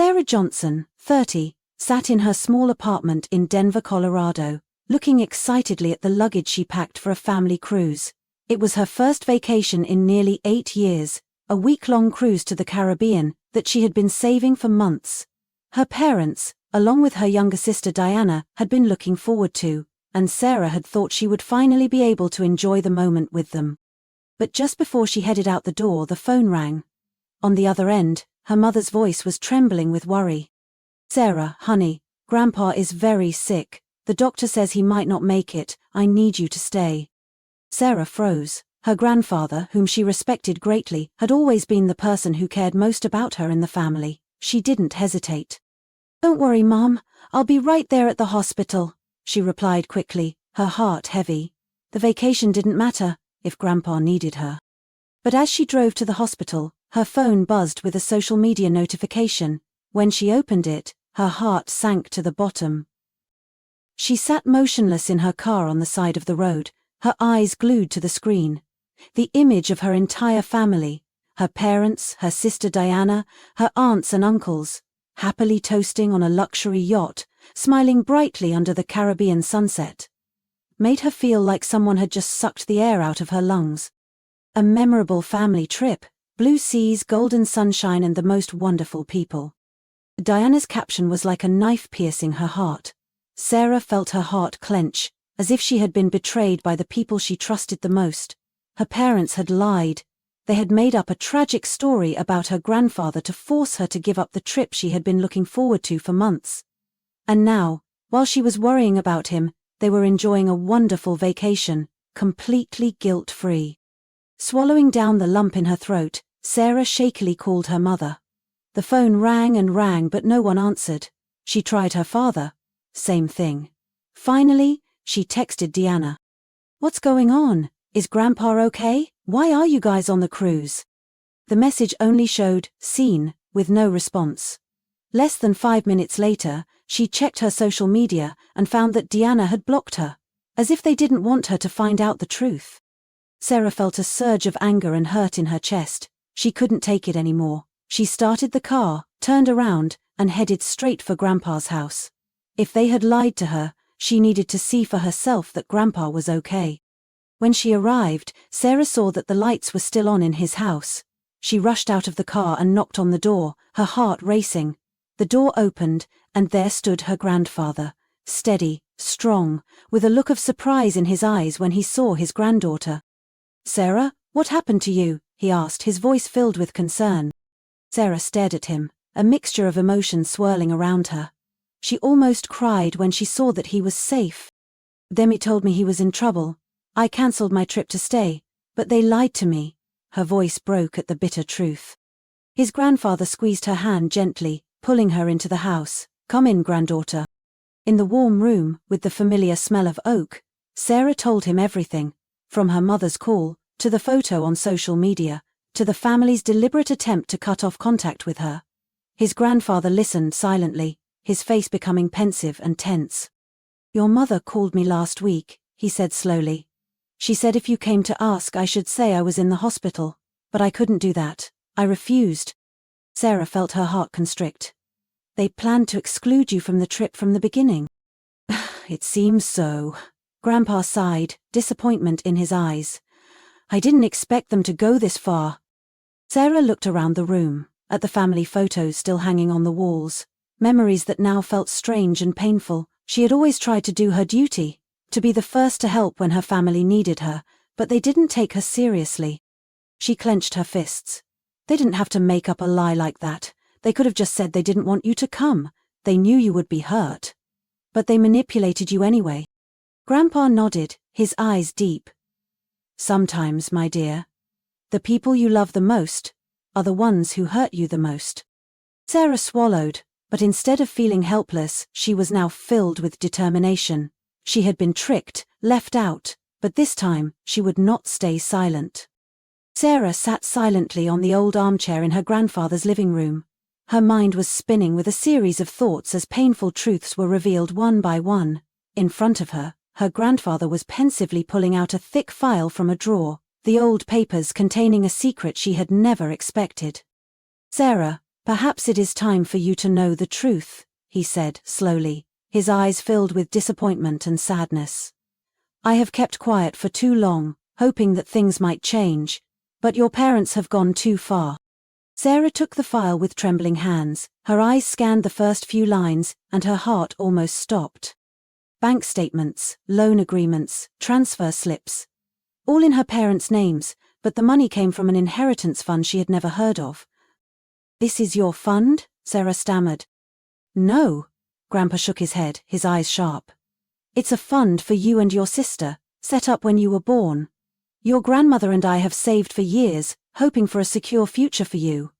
Sarah Johnson, 30, sat in her small apartment in Denver, Colorado, looking excitedly at the luggage she packed for a family cruise. It was her first vacation in nearly 8 years, a week-long cruise to the Caribbean that she had been saving for months. Her parents, along with her younger sister Diana, had been looking forward to, and Sarah had thought she would finally be able to enjoy the moment with them. But just before she headed out the door, the phone rang. On the other end, her mother's voice was trembling with worry. "Sarah, honey, Grandpa is very sick. The doctor says he might not make it. I need you to stay." Sarah froze. Her grandfather, whom she respected greatly, had always been the person who cared most about her in the family. She didn't hesitate. "Don't worry, Mom. I'll be right there at the hospital," she replied quickly, her heart heavy. The vacation didn't matter if Grandpa needed her. But as she drove to the hospital, her phone buzzed with a social media notification. When she opened it, her heart sank to the bottom. She sat motionless in her car on the side of the road, her eyes glued to the screen. The image of her entire family, her parents, her sister Diana, her aunts and uncles, happily toasting on a luxury yacht, smiling brightly under the Caribbean sunset, made her feel like someone had just sucked the air out of her lungs. A memorable family trip, blue seas, golden sunshine and the most wonderful people. Diana's caption was like a knife piercing her heart. Sarah felt her heart clench, as if she had been betrayed by the people she trusted the most. Her parents had lied. They had made up a tragic story about her grandfather to force her to give up the trip she had been looking forward to for months. And now, while she was worrying about him, they were enjoying a wonderful vacation, completely guilt-free. Swallowing down the lump in her throat, Sarah shakily called her mother. The phone rang and rang, but no one answered. She tried her father. Same thing. Finally, she texted Deanna. "What's going on? Is Grandpa okay? Why are you guys on the cruise?" The message only showed "seen" with no response. Less than 5 minutes later, she checked her social media and found that Deanna had blocked her, as if they didn't want her to find out the truth. Sarah felt a surge of anger and hurt in her chest. She couldn't take it anymore. She started the car, turned around, and headed straight for Grandpa's house. If they had lied to her, she needed to see for herself that Grandpa was okay. When she arrived, Sarah saw that the lights were still on in his house. She rushed out of the car and knocked on the door, her heart racing. The door opened, and there stood her grandfather, steady, strong, with a look of surprise in his eyes when he saw his granddaughter. "Sarah, what happened to you?" he asked, his voice filled with concern. Sarah stared at him, a mixture of emotions swirling around her. She almost cried when she saw that he was safe. "Demi told me he was in trouble. I cancelled my trip to stay, but they lied to me." Her voice broke at the bitter truth. His grandfather squeezed her hand gently, pulling her into the house. "Come in, granddaughter." In the warm room, with the familiar smell of oak, Sarah told him everything, from her mother's call, to the photo on social media, to the family's deliberate attempt to cut off contact with her. His grandfather listened silently, his face becoming pensive and tense. "Your mother called me last week," he said slowly. "She said if you came to ask I should say I was in the hospital, but I couldn't do that. I refused." Sarah felt her heart constrict. "They planned to exclude you from the trip from the beginning." "It seems so." Grandpa sighed, disappointment in his eyes. "I didn't expect them to go this far." Sarah looked around the room, at the family photos still hanging on the walls, memories that now felt strange and painful. She had always tried to do her duty, to be the first to help when her family needed her, but they didn't take her seriously. She clenched her fists. They didn't have to make up a lie like that. They could have just said they didn't want you to come. They knew you would be hurt. But they manipulated you anyway. Grandpa nodded, his eyes deep. "Sometimes, my dear, the people you love the most are the ones who hurt you the most." Sarah swallowed, but instead of feeling helpless, she was now filled with determination. She had been tricked, left out, but this time, she would not stay silent. Sarah sat silently on the old armchair in her grandfather's living room. Her mind was spinning with a series of thoughts as painful truths were revealed one by one. In front of her, her grandfather was pensively pulling out a thick file from a drawer, the old papers containing a secret she had never expected. "Sarah, Perhaps it is time for you to know the truth, he said slowly, his eyes filled with disappointment and sadness. I have kept quiet for too long, hoping that things might change, but your parents have gone too far. Sarah took the file with trembling hands, her eyes scanned the first few lines, and her heart almost stopped. Bank statements, loan agreements, transfer slips. All in her parents' names, but the money came from an inheritance fund she had never heard of. This is your fund? Sarah stammered. No. Grandpa shook his head, his eyes sharp. It's a fund for you and your sister, set up when you were born. Your grandmother and I have saved for years, hoping for a secure future for you.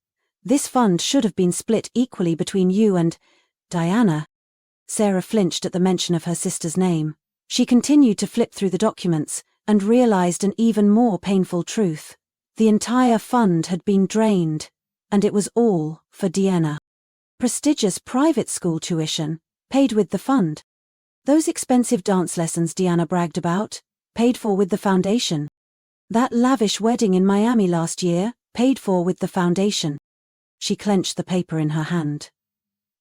This fund should have been split equally between you and Diana. Sarah flinched at the mention of her sister's name. She continued to flip through the documents, and realized an even more painful truth. The entire fund had been drained, and it was all for Deanna. Prestigious private school tuition, paid with the fund. Those expensive dance lessons Deanna bragged about, paid for with the foundation. That lavish wedding in Miami last year, paid for with the foundation. She clenched the paper in her hand.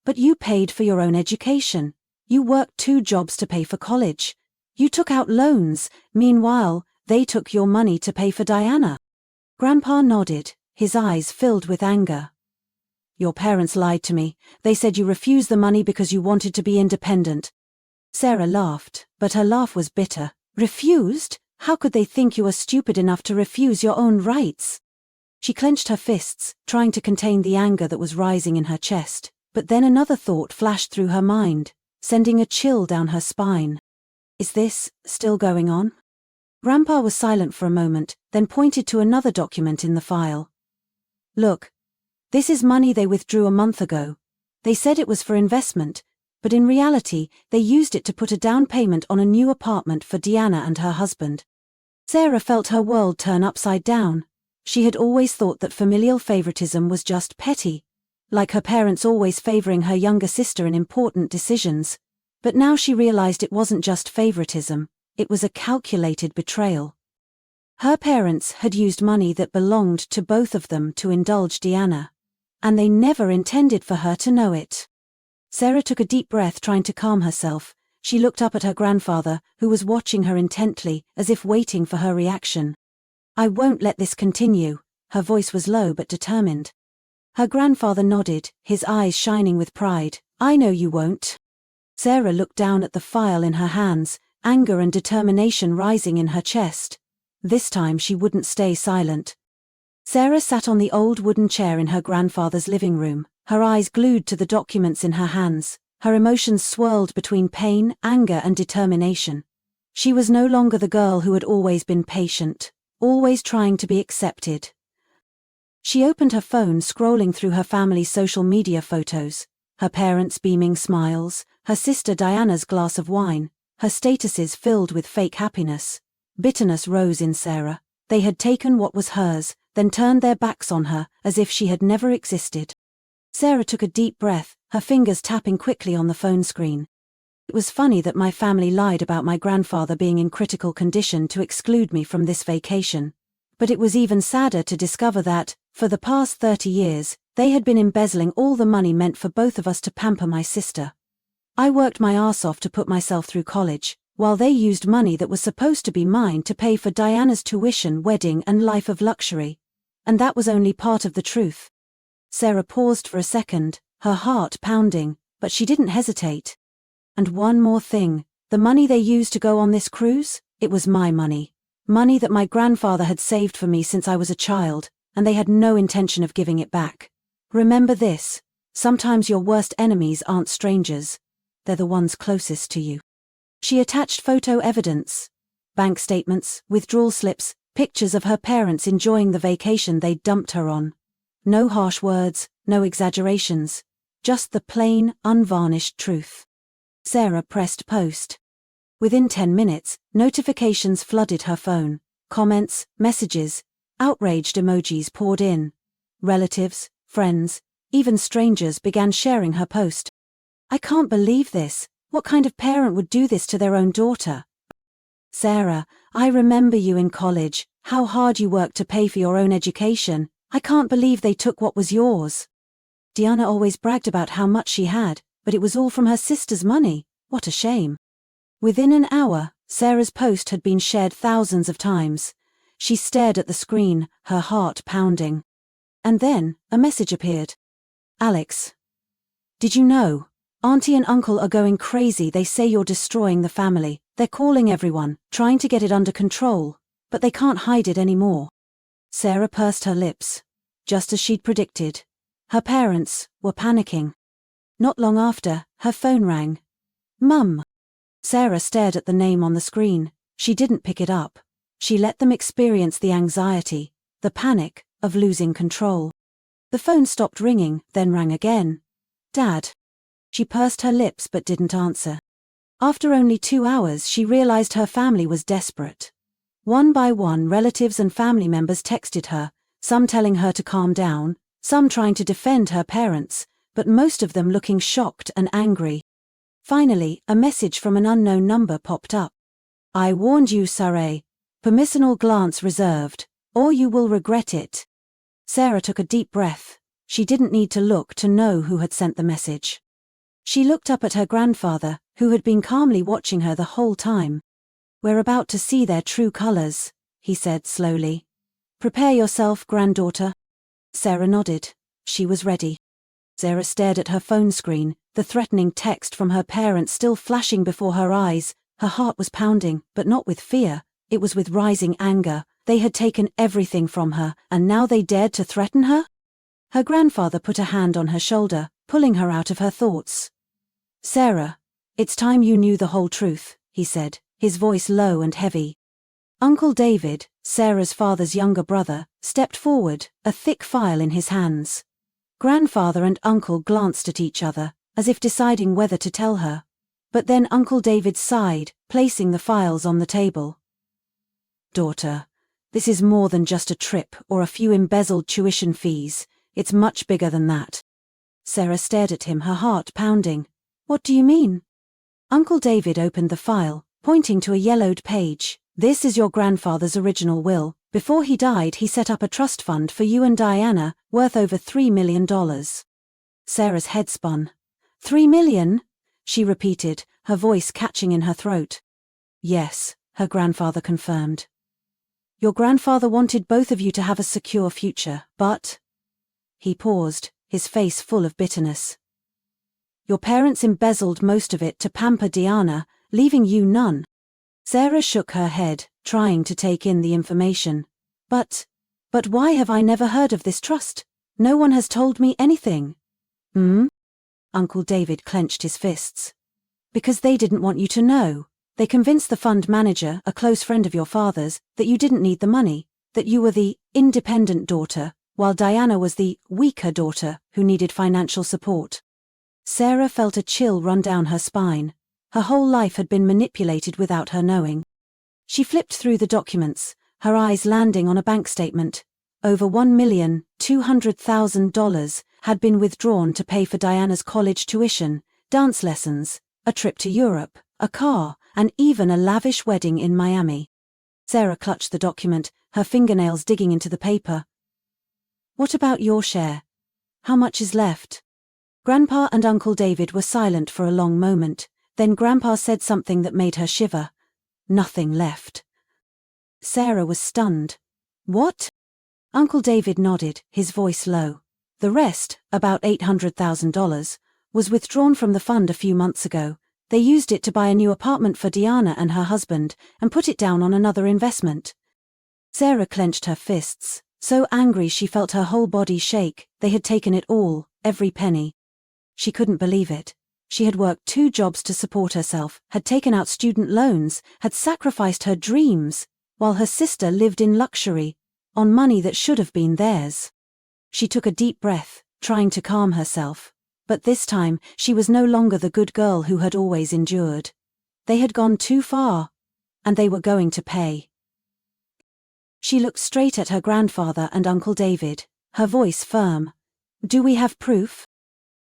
But you paid for your own education. You worked 2 jobs to pay for college. You took out loans, meanwhile, they took your money to pay for Diana. Grandpa nodded, his eyes filled with anger. Your parents lied to me. They said you refused the money because you wanted to be independent. Sarah laughed, but her laugh was bitter. Refused? How could they think you were stupid enough to refuse your own rights? She clenched her fists, trying to contain the anger that was rising in her chest, but then another thought flashed through her mind, sending a chill down her spine. Is this still going on? Grandpa was silent for a moment, then pointed to another document in the file. Look. This is money they withdrew a month ago. They said it was for investment, but in reality, they used it to put a down payment on a new apartment for Deanna and her husband. Sarah felt her world turn upside down. She had always thought that familial favoritism was just petty, like her parents always favoring her younger sister in important decisions. But now she realized it wasn't just favoritism, it was a calculated betrayal. Her parents had used money that belonged to both of them to indulge Deanna, and they never intended for her to know it. Sarah took a deep breath, trying to calm herself. She looked up at her grandfather, who was watching her intently, as if waiting for her reaction. I won't let this continue. Her voice was low but determined. Her grandfather nodded, his eyes shining with pride. I know you won't. Sarah looked down at the file in her hands, anger and determination rising in her chest. This time she wouldn't stay silent. Sarah sat on the old wooden chair in her grandfather's living room, her eyes glued to the documents in her hands, her emotions swirled between pain, anger and determination. She was no longer the girl who had always been patient, always trying to be accepted. She opened her phone, scrolling through her family's social media photos, her parents' beaming smiles, her sister Diana's glass of wine, her statuses filled with fake happiness. Bitterness rose in Sarah. They had taken what was hers, then turned their backs on her, as if she had never existed. Sarah took a deep breath, her fingers tapping quickly on the phone screen. It was funny that my family lied about my grandfather being in critical condition to exclude me from this vacation. But it was even sadder to discover that, for the past 30 years, they had been embezzling all the money meant for both of us to pamper my sister. I worked my ass off to put myself through college, while they used money that was supposed to be mine to pay for Diana's tuition, wedding and life of luxury. And that was only part of the truth. Sarah paused for a second, her heart pounding, but she didn't hesitate. And one more thing, the money they used to go on this cruise, it was my money. Money that my grandfather had saved for me since I was a child, and they had no intention of giving it back. Remember this, sometimes your worst enemies aren't strangers. They're the ones closest to you. She attached photo evidence. Bank statements, withdrawal slips, pictures of her parents enjoying the vacation they'd dumped her on. No harsh words, no exaggerations. Just the plain, unvarnished truth. Sarah pressed post. Within 10 minutes, notifications flooded her phone. Comments, messages, outraged emojis poured in. Relatives, friends, even strangers began sharing her post. I can't believe this. What kind of parent would do this to their own daughter? Sarah, I remember you in college, how hard you worked to pay for your own education. I can't believe they took what was yours. Diana always bragged about how much she had, but it was all from her sister's money. What a shame. Within an hour, Sarah's post had been shared thousands of times. She stared at the screen, her heart pounding. And then, a message appeared. Alex. Did you know? Auntie and Uncle are going crazy. They say you're destroying the family. They're calling everyone, trying to get it under control, but they can't hide it anymore. Sarah pursed her lips. Just as she'd predicted. Her parents were panicking. Not long after, her phone rang. Mum. Sarah stared at the name on the screen. She didn't pick it up. She let them experience the anxiety, the panic, of losing control. The phone stopped ringing, then rang again. Dad. She pursed her lips but didn't answer. After only 2 hours, she realized her family was desperate. One by one, relatives and family members texted her, some telling her to calm down, some trying to defend her parents, but most of them looking shocked and angry. Finally, a message from an unknown number popped up. I warned you, Sarah. Permissional glance reserved, or you will regret it. Sarah took a deep breath. She didn't need to look to know who had sent the message. She looked up at her grandfather, who had been calmly watching her the whole time. We're about to see their true colors, he said slowly. Prepare yourself, granddaughter. Sarah nodded. She was ready. Sarah stared at her phone screen, the threatening text from her parents still flashing before her eyes. Her heart was pounding, but not with fear. It was with rising anger. They had taken everything from her, and now they dared to threaten her? Her grandfather put a hand on her shoulder, pulling her out of her thoughts. Sarah, it's time you knew the whole truth, he said, his voice low and heavy. Uncle David, Sarah's father's younger brother, stepped forward, a thick file in his hands. Grandfather and uncle glanced at each other, as if deciding whether to tell her. But then Uncle David sighed, placing the files on the table. Daughter, this is more than just a trip or a few embezzled tuition fees. It's much bigger than that. Sarah stared at him, her heart pounding. What do you mean? Uncle David opened the file, pointing to a yellowed page. This is your grandfather's original will. Before he died, he set up a trust fund for you and Diana, worth over $3 million. Sarah's head spun. $3 million? She repeated, her voice catching in her throat. Yes, her grandfather confirmed. Your grandfather wanted both of you to have a secure future, but... He paused, his face full of bitterness. Your parents embezzled most of it to pamper Diana, leaving you none. Sarah shook her head, trying to take in the information. But why have I never heard of this trust? No one has told me anything. Uncle David clenched his fists. Because they didn't want you to know. They convinced the fund manager, a close friend of your father's, that you didn't need the money, that you were the independent daughter, while Diana was the weaker daughter who needed financial support. Sarah felt a chill run down her spine. Her whole life had been manipulated without her knowing. She flipped through the documents, her eyes landing on a bank statement. Over $1,200,000 had been withdrawn to pay for Diana's college tuition, dance lessons, a trip to Europe, a car, and even a lavish wedding in Miami. Sarah clutched the document, her fingernails digging into the paper. What about your share? How much is left? Grandpa and Uncle David were silent for a long moment, then Grandpa said something that made her shiver. Nothing left. Sarah was stunned. What? Uncle David nodded, his voice low. The rest, about $800,000, was withdrawn from the fund a few months ago. They used it to buy a new apartment for Diana and her husband, and put it down on another investment. Sarah clenched her fists, so angry she felt her whole body shake. They had taken it all, every penny. She couldn't believe it. She had worked 2 jobs to support herself, had taken out student loans, had sacrificed her dreams, while her sister lived in luxury, on money that should have been theirs. She took a deep breath, trying to calm herself. But this time, she was no longer the good girl who had always endured. They had gone too far, and they were going to pay. She looked straight at her grandfather and Uncle David, her voice firm. Do we have proof?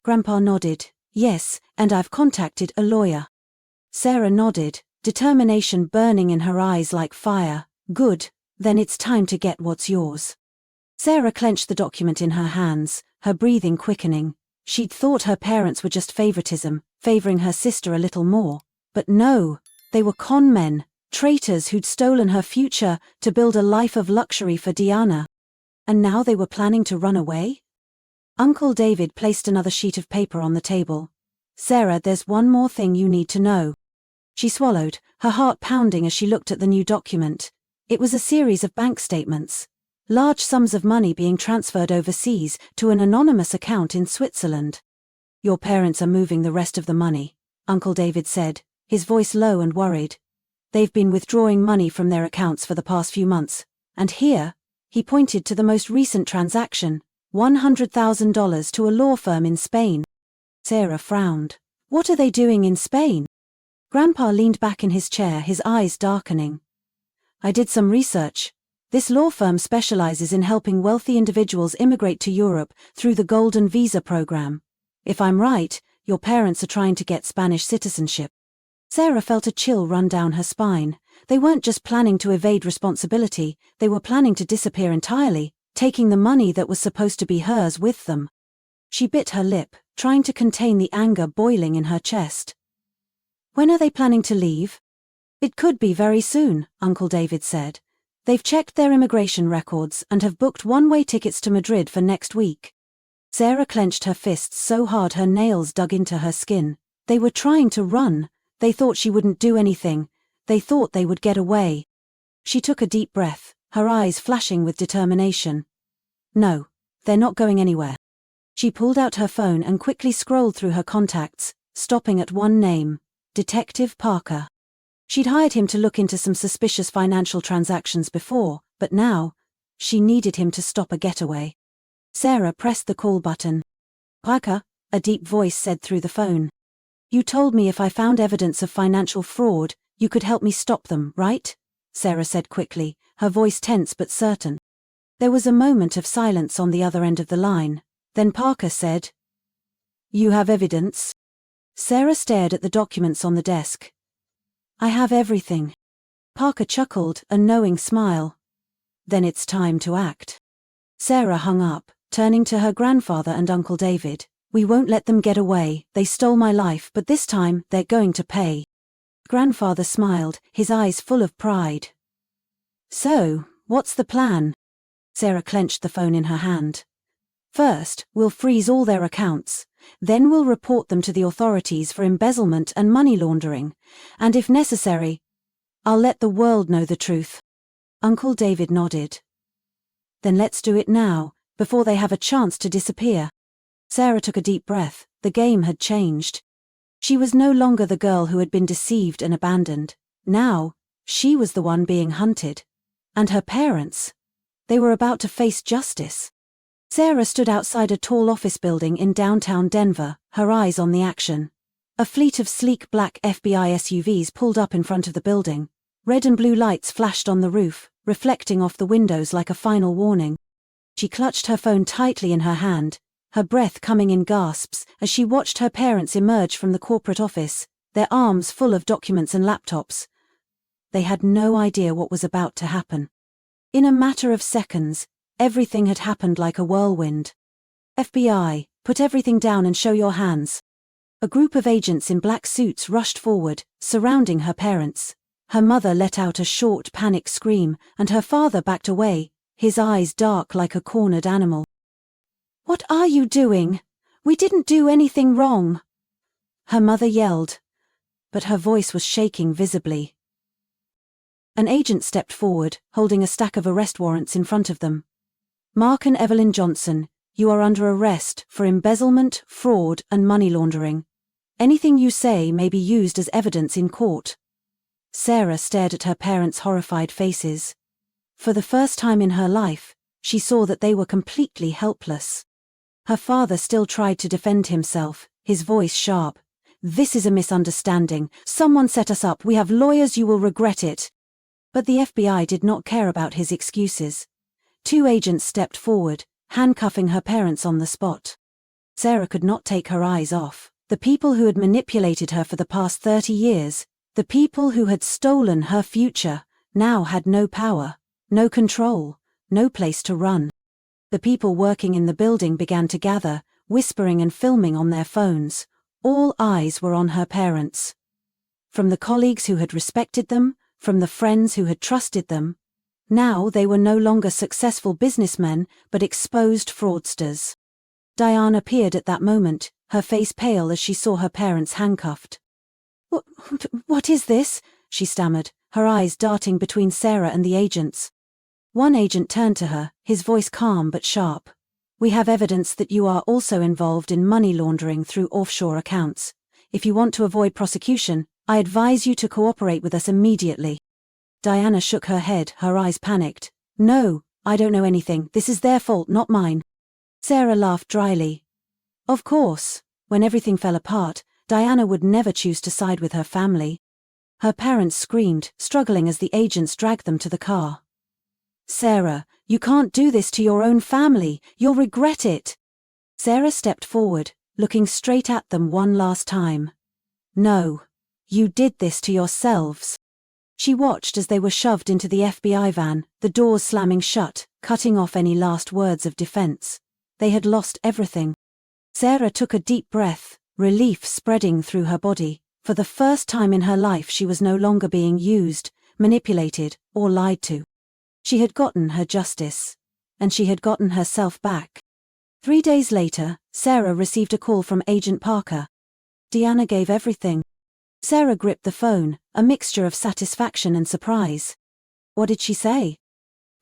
Grandpa nodded. Yes, and I've contacted a lawyer. Sarah nodded, determination burning in her eyes like fire. Good, then it's time to get what's yours. Sarah clenched the document in her hands, her breathing quickening. She'd thought her parents were just favoritism, favoring her sister a little more. But no, they were con men, traitors who'd stolen her future to build a life of luxury for Diana. And now they were planning to run away? Uncle David placed another sheet of paper on the table. Sarah, there's one more thing you need to know. She swallowed, her heart pounding as she looked at the new document. It was a series of bank statements. Large sums of money being transferred overseas to an anonymous account in Switzerland. Your parents are moving the rest of the money, Uncle David said, his voice low and worried. They've been withdrawing money from their accounts for the past few months. And here, he pointed to the most recent transaction, $100,000 to a law firm in Spain. Sarah frowned. What are they doing in Spain? Grandpa leaned back in his chair, his eyes darkening. I did some research. This law firm specializes in helping wealthy individuals immigrate to Europe through the Golden Visa program. If I'm right, your parents are trying to get Spanish citizenship. Sarah felt a chill run down her spine. They weren't just planning to evade responsibility, they were planning to disappear entirely, taking the money that was supposed to be hers with them. She bit her lip, trying to contain the anger boiling in her chest. When are they planning to leave? It could be very soon, Uncle David said. They've checked their immigration records and have booked one-way tickets to Madrid for next week. Sarah clenched her fists so hard her nails dug into her skin. They were trying to run. They thought she wouldn't do anything. They thought they would get away. She took a deep breath, her eyes flashing with determination. No, they're not going anywhere. She pulled out her phone and quickly scrolled through her contacts, stopping at one name, Detective Parker. She'd hired him to look into some suspicious financial transactions before, but now, she needed him to stop a getaway. Sarah pressed the call button. Parker, a deep voice said through the phone. You told me if I found evidence of financial fraud, you could help me stop them, right? Sarah said quickly, her voice tense but certain. There was a moment of silence on the other end of the line. Then Parker said, You have evidence? Sarah stared at the documents on the desk. I have everything. Parker chuckled, a knowing smile. Then it's time to act. Sarah hung up, turning to her grandfather and Uncle David. We won't let them get away. They stole my life, but this time, they're going to pay. Grandfather smiled, his eyes full of pride. So, what's the plan? Sarah clenched the phone in her hand. First, we'll freeze all their accounts. Then we'll report them to the authorities for embezzlement and money laundering. And if necessary, I'll let the world know the truth. Uncle David nodded. Then let's do it now, before they have a chance to disappear. Sarah took a deep breath. The game had changed. She was no longer the girl who had been deceived and abandoned. Now, she was the one being hunted. And her parents. They were about to face justice. Sarah stood outside a tall office building in downtown Denver, her eyes on the action. A fleet of sleek black FBI SUVs pulled up in front of the building. Red and blue lights flashed on the roof, reflecting off the windows like a final warning. She clutched her phone tightly in her hand, her breath coming in gasps as she watched her parents emerge from the corporate office, their arms full of documents and laptops. They had no idea what was about to happen. In a matter of seconds, everything had happened like a whirlwind. FBI, put everything down and show your hands. A group of agents in black suits rushed forward, surrounding her parents. Her mother let out a short, panicked scream, and her father backed away, his eyes dark like a cornered animal. What are you doing? We didn't do anything wrong. Her mother yelled, but her voice was shaking visibly. An agent stepped forward, holding a stack of arrest warrants in front of them. Mark and Evelyn Johnson, you are under arrest for embezzlement, fraud, and money laundering. Anything you say may be used as evidence in court. Sarah stared at her parents' horrified faces. For the first time in her life, she saw that they were completely helpless. Her father still tried to defend himself, his voice sharp. This is a misunderstanding. Someone set us up. We have lawyers. You will regret it. But the FBI did not care about his excuses. Two agents stepped forward, handcuffing her parents on the spot. Sarah could not take her eyes off. The people who had manipulated her for the past 30 years, the people who had stolen her future, now had no power, no control, no place to run. The people working in the building began to gather, whispering and filming on their phones. All eyes were on her parents. From the colleagues who had respected them, from the friends who had trusted them. Now they were no longer successful businessmen, but exposed fraudsters. Diana peered at that moment, her face pale as she saw her parents handcuffed. What is this?" she stammered, her eyes darting between Sarah and the agents. One agent turned to her, his voice calm but sharp. "We have evidence that you are also involved in money laundering through offshore accounts. If you want to avoid prosecution, I advise you to cooperate with us immediately." Diana shook her head, her eyes panicked. "No, I don't know anything. This is their fault, not mine." Sarah laughed dryly. Of course, when everything fell apart, Diana would never choose to side with her family. Her parents screamed, struggling as the agents dragged them to the car. "Sarah, you can't do this to your own family. You'll regret it." Sarah stepped forward, looking straight at them one last time. "No. You did this to yourselves." She watched as they were shoved into the FBI van, the doors slamming shut, cutting off any last words of defense. They had lost everything. Sarah took a deep breath, relief spreading through her body. For the first time in her life she was no longer being used, manipulated, or lied to. She had gotten her justice. And she had gotten herself back. 3 days later, Sarah received a call from Agent Parker. Diana gave everything. Sarah gripped the phone, a mixture of satisfaction and surprise. What did she say?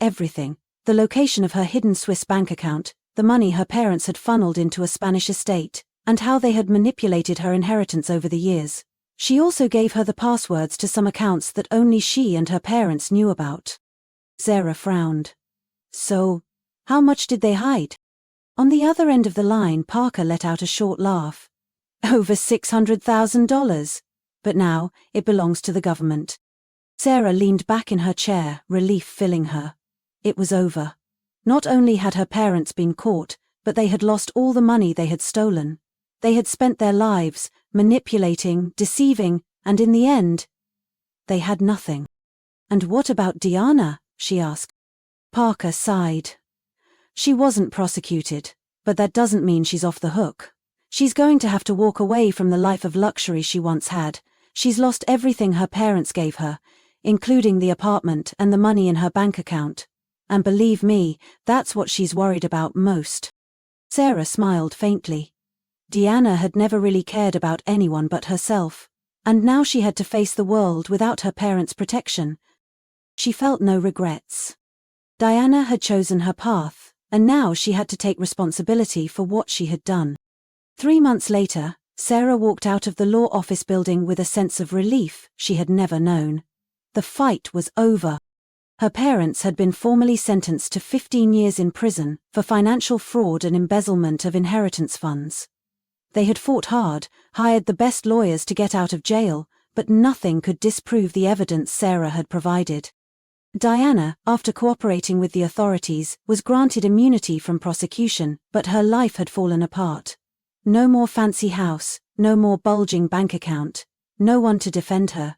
Everything. The location of her hidden Swiss bank account, the money her parents had funneled into a Spanish estate, and how they had manipulated her inheritance over the years. She also gave her the passwords to some accounts that only she and her parents knew about. Sarah frowned. So, how much did they hide? On the other end of the line, Parker let out a short laugh. Over $600,000. But now, it belongs to the government. Sarah leaned back in her chair, relief filling her. It was over. Not only had her parents been caught, but they had lost all the money they had stolen. They had spent their lives, manipulating, deceiving, and in the end, they had nothing. "And what about Diana?" she asked. Parker sighed. "She wasn't prosecuted, but that doesn't mean she's off the hook. She's going to have to walk away from the life of luxury she once had. She's lost everything her parents gave her, including the apartment and the money in her bank account. And believe me, that's what she's worried about most." Sarah smiled faintly. Diana had never really cared about anyone but herself, and now she had to face the world without her parents' protection. She felt no regrets. Diana had chosen her path, and now she had to take responsibility for what she had done. 3 months later, Sarah walked out of the law office building with a sense of relief she had never known. The fight was over. Her parents had been formally sentenced to 15 years in prison for financial fraud and embezzlement of inheritance funds. They had fought hard, hired the best lawyers to get out of jail, but nothing could disprove the evidence Sarah had provided. Diana, after cooperating with the authorities, was granted immunity from prosecution, but her life had fallen apart. No more fancy house, no more bulging bank account, no one to defend her.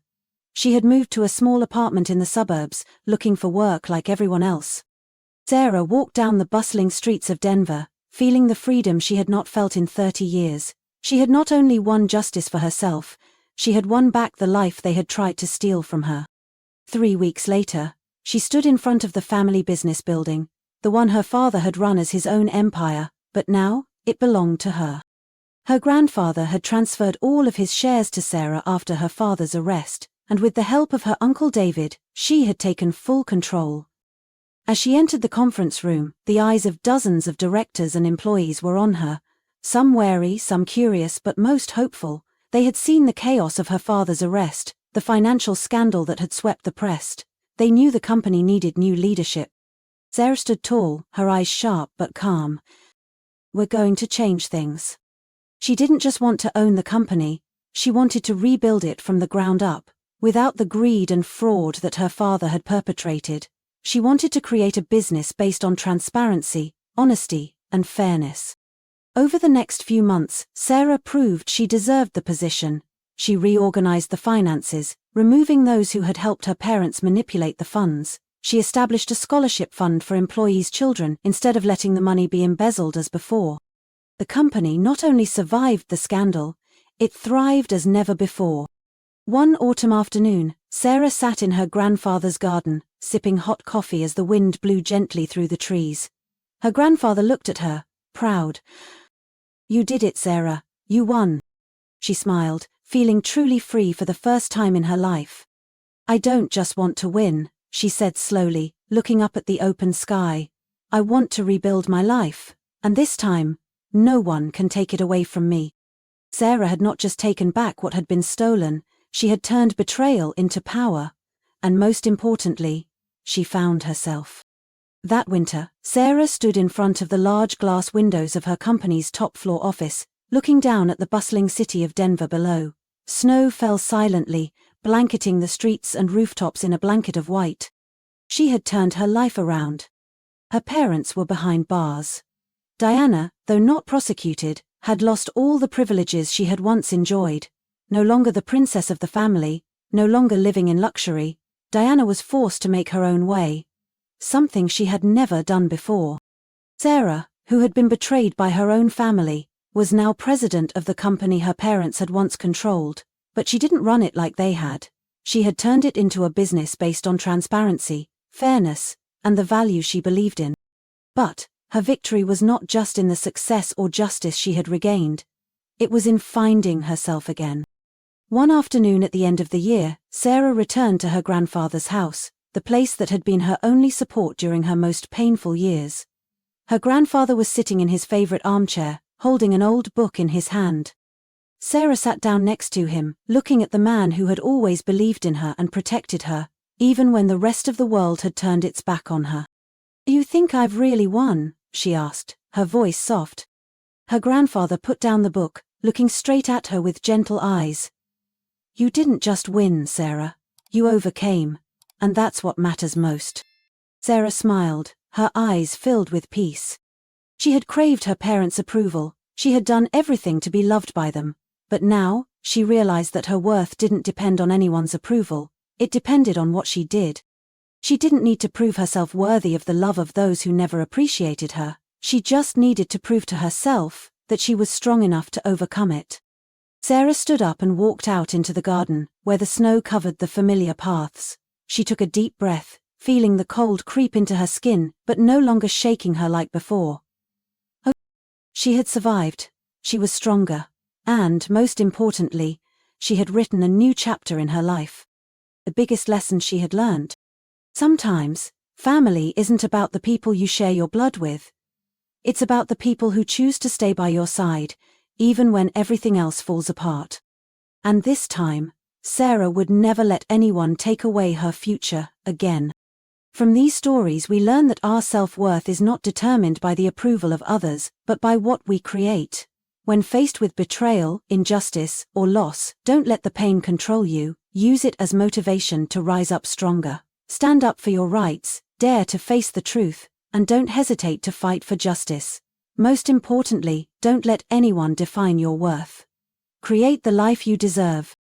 She had moved to a small apartment in the suburbs, looking for work like everyone else. Sarah walked down the bustling streets of Denver, feeling the freedom she had not felt in 30 years. She had not only won justice for herself, she had won back the life they had tried to steal from her. 3 weeks later, she stood in front of the family business building, the one her father had run as his own empire, but now, it belonged to her. Her grandfather had transferred all of his shares to Sarah after her father's arrest, and with the help of her Uncle David, she had taken full control. As she entered the conference room, the eyes of dozens of directors and employees were on her, some wary, some curious, but most hopeful. They had seen the chaos of her father's arrest, the financial scandal that had swept the press. They knew the company needed new leadership. Sarah stood tall, her eyes sharp but calm. "We're going to change things." She didn't just want to own the company, she wanted to rebuild it from the ground up, without the greed and fraud that her father had perpetrated. She wanted to create a business based on transparency, honesty, and fairness. Over the next few months, Sarah proved she deserved the position. She reorganized the finances, removing those who had helped her parents manipulate the funds. She established a scholarship fund for employees' children instead of letting the money be embezzled as before. The company not only survived the scandal, it thrived as never before. One autumn afternoon, Sarah sat in her grandfather's garden, sipping hot coffee as the wind blew gently through the trees. Her grandfather looked at her, proud. "You did it, Sarah. You won." She smiled, feeling truly free for the first time in her life. "I don't just want to win," she said slowly, looking up at the open sky. "I want to rebuild my life, and this time, no one can take it away from me." Sarah had not just taken back what had been stolen, she had turned betrayal into power, and most importantly, she found herself. That winter, Sarah stood in front of the large glass windows of her company's top-floor office, looking down at the bustling city of Denver below. Snow fell silently, blanketing the streets and rooftops in a blanket of white. She had turned her life around. Her parents were behind bars. Diana, though not prosecuted, had lost all the privileges she had once enjoyed. No longer the princess of the family, no longer living in luxury, Diana was forced to make her own way. Something she had never done before. Sarah, who had been betrayed by her own family, was now president of the company her parents had once controlled, but she didn't run it like they had. She had turned it into a business based on transparency, fairness, and the values she believed in. But her victory was not just in the success or justice she had regained. It was in finding herself again. One afternoon at the end of the year, Sarah returned to her grandfather's house, the place that had been her only support during her most painful years. Her grandfather was sitting in his favorite armchair, holding an old book in his hand. Sarah sat down next to him, looking at the man who had always believed in her and protected her, even when the rest of the world had turned its back on her. "You think I've really won?" she asked, her voice soft. Her grandfather put down the book, looking straight at her with gentle eyes. "You didn't just win, Sarah. You overcame. And that's what matters most." Sarah smiled, her eyes filled with peace. She had craved her parents' approval, she had done everything to be loved by them, but now, she realized that her worth didn't depend on anyone's approval, it depended on what she did. She didn't need to prove herself worthy of the love of those who never appreciated her, she just needed to prove to herself that she was strong enough to overcome it. Sarah stood up and walked out into the garden, where the snow covered the familiar paths. She took a deep breath, feeling the cold creep into her skin, but no longer shaking her like before. Oh, she had survived, she was stronger, and, most importantly, she had written a new chapter in her life. The biggest lesson she had learned. Sometimes, family isn't about the people you share your blood with. It's about the people who choose to stay by your side, even when everything else falls apart. And this time, Sarah would never let anyone take away her future again. From these stories we learn that our self-worth is not determined by the approval of others, but by what we create. When faced with betrayal, injustice, or loss, don't let the pain control you, use it as motivation to rise up stronger. Stand up for your rights, dare to face the truth, and don't hesitate to fight for justice. Most importantly, don't let anyone define your worth. Create the life you deserve.